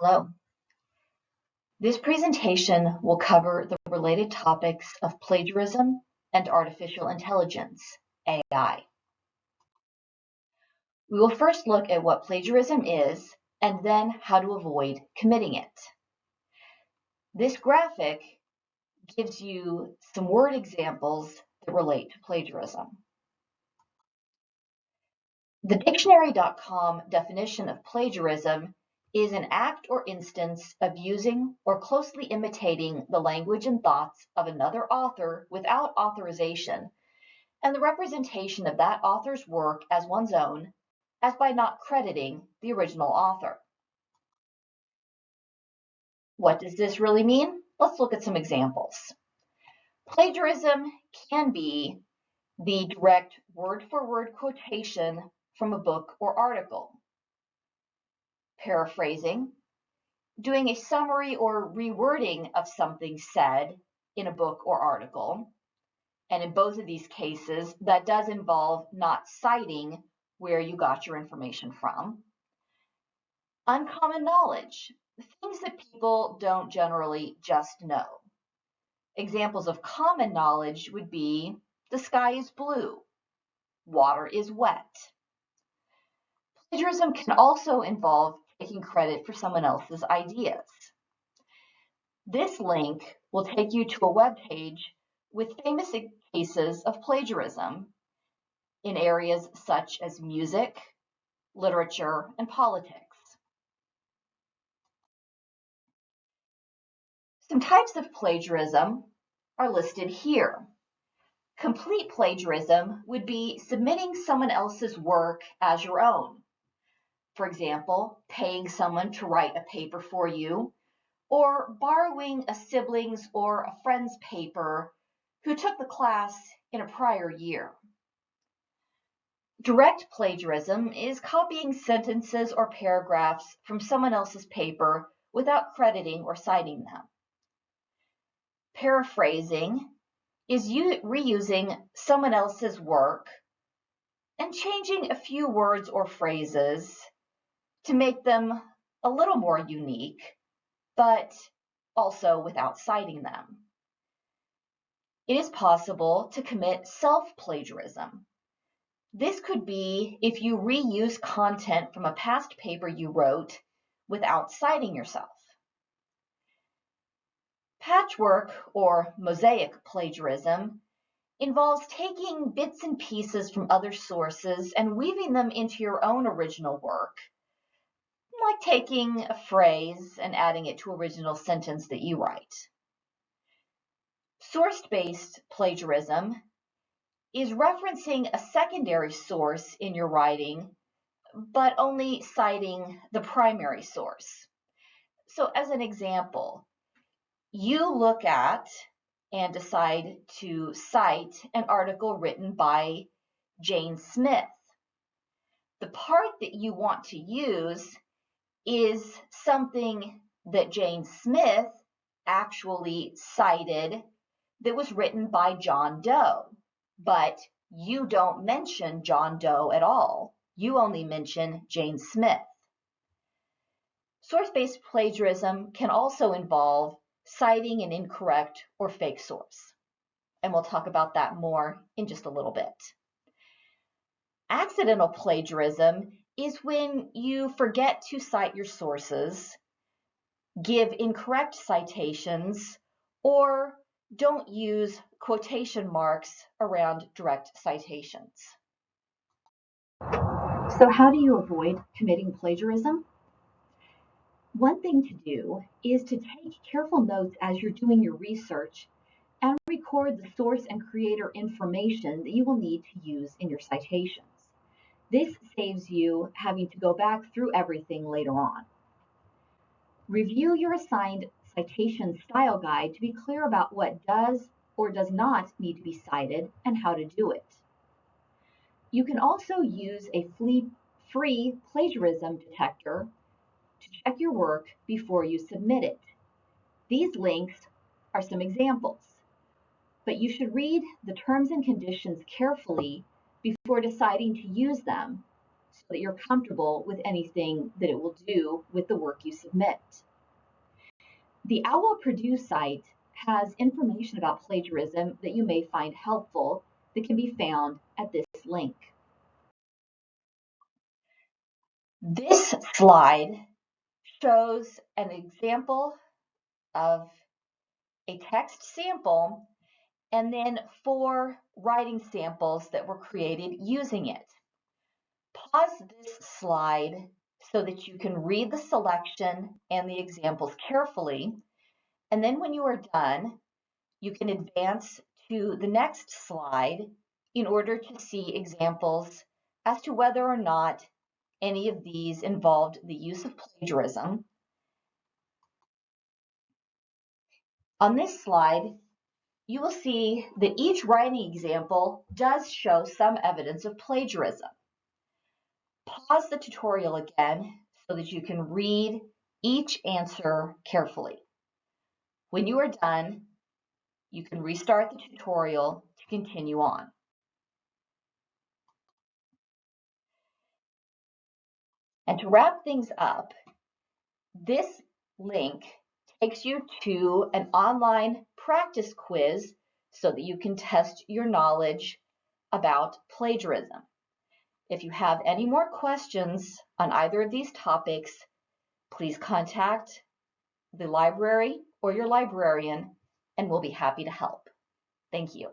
Hello. This presentation will cover the related topics of plagiarism and artificial intelligence, AI. We will first look at what plagiarism is and then how to avoid committing it. This graphic gives you some word examples that relate to plagiarism. The dictionary.com definition of plagiarism is an act or instance of using or closely imitating the language and thoughts of another author without authorization, and the representation of that author's work as one's own, as by not crediting the original author. What does this really mean? Let's look at some examples. Plagiarism can be the direct word-for-word quotation from a book or article. Paraphrasing, doing a summary or rewording of something said in a book or article. And in both of these cases, that does involve not citing where you got your information from. Uncommon knowledge, things that people don't generally just know. Examples of common knowledge would be the sky is blue, water is wet. Plagiarism can also involve taking credit for someone else's ideas. This link will take you to a web page with famous cases of plagiarism in areas such as music, literature, and politics. Some types of plagiarism are listed here. Complete plagiarism would be submitting someone else's work as your own. For example, paying someone to write a paper for you, or borrowing a sibling's or a friend's paper who took the class in a prior year. Direct plagiarism is copying sentences or paragraphs from someone else's paper without crediting or citing them. Paraphrasing is reusing someone else's work and changing a few words or phrases to make them a little more unique, but also without citing them. It is possible to commit self-plagiarism. This could be if you reuse content from a past paper you wrote without citing yourself. Patchwork or mosaic plagiarism involves taking bits and pieces from other sources and weaving them into your own original work, like taking a phrase and adding it to an original sentence that you write. Source-based plagiarism is referencing a secondary source in your writing, but only citing the primary source. So as an example, you look at and decide to cite an article written by Jane Smith. The part that you want to use is something that Jane Smith actually cited that was written by John Doe, but you don't mention John Doe at all. You only mention Jane Smith. Source-based plagiarism can also involve citing an incorrect or fake source, and we'll talk about that more in just a little bit. Accidental plagiarism is when you forget to cite your sources, give incorrect citations, or don't use quotation marks around direct citations. So how do you avoid committing plagiarism? One thing to do is to take careful notes as you're doing your research and record the source and creator information that you will need to use in your citations. This saves you having to go back through everything later on. Review your assigned citation style guide to be clear about what does or does not need to be cited and how to do it. You can also use a free plagiarism detector to check your work before you submit it. These links are some examples, but you should read the terms and conditions carefully before deciding to use them so that you're comfortable with anything that it will do with the work you submit. The OWL Purdue site has information about plagiarism that you may find helpful that can be found at this link. This slide shows an example of a text sample and then 4 writing samples that were created using it. Pause this slide so that you can read the selection and the examples carefully, and then when you are done, you can advance to the next slide in order to see examples as to whether or not any of these involved the use of plagiarism. On this slide, you will see that each writing example does show some evidence of plagiarism. Pause the tutorial again so that you can read each answer carefully. When you are done, you can restart the tutorial to continue on. And to wrap things up, this link takes you to an online practice quiz so that you can test your knowledge about plagiarism. If you have any more questions on either of these topics, please contact the library or your librarian, and we'll be happy to help. Thank you.